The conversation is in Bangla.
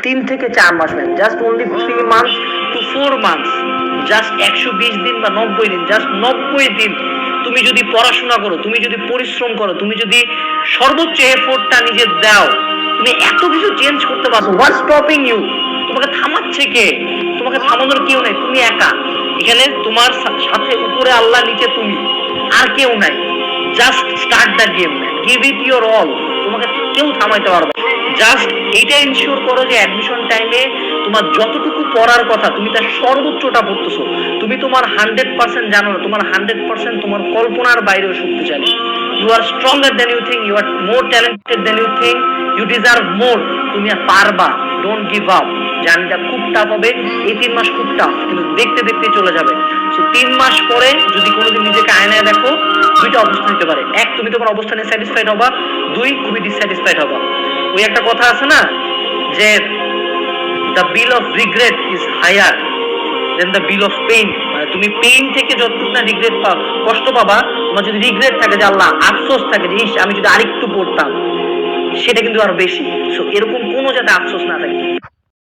3 থেকে 4 মাস man, just only 3 months to 4 months, just 120 দিন বা 90 দিন, জাস্ট 90 দিন তুমি যদি পড়াশোনা করো, তুমি যদি পরিশ্রম করো, তুমি যদি সর্বোচ্চ এফোর্টটা নিজে দাও, তুমি এত কিছু চেঞ্জ করতে পারছো। হোয়াটস স্টপিং ইউ? তোমাকে থামাচ্ছে কে? তোমাকে থামানোর কেউ নেই, তুমি একা এখানে, তোমার সাথে উপরে আল্লাহ, নিচে তুমি, আর কেউ নাই। Just start the game, give it your all, তোমাকে কেউ থামাইতে পারবে। জাস্ট এইটা ইনশিওর করো যে অ্যাডমিশন টাইমে তোমার যতটুকু পড়ার কথা তুমি তার সর্বোচ্চটা পড়তেছো। তুমি তোমার 100% জানো না, তোমার 100% তোমার কল্পনার বাইরেও শক্তিশালী। You are stronger than you think, you are more talented than you think, you deserve more. তুমি পারবা, ডোন্ট গিভ আপ। জার্নিটা খুব টাফ হবে, এই 3 মাস খুব টাফ, কিন্তু দেখতে দেখতে চলে যাবে। সো 3 মাস পরে যদি কোনোদিন নিজেকে আয়নায় দেখো, দুইটা অবস্থা নিতে পারে। এক, তুমি তোমার অবস্থানে স্যাটিসফাইড হবা, দুই, খুবই ডিসস্যাটিসফাইড হবা। ওই একটা কথা আছে না যে the bill of regret is higher than the bill of pain. মানে তুমি পেইন থেকে যতটুকু না রিগ্রেট কষ্ট পাবা, তোমার যদি রিগ্রেট থাকে, যে আল্লাহ, আফসোস থাকে যে ইস আমি যদি আরেকটু পড়তাম, সেটা কিন্তু আরো বেশি। সো এরকম কোনো যাতে আফসোস না থাকে।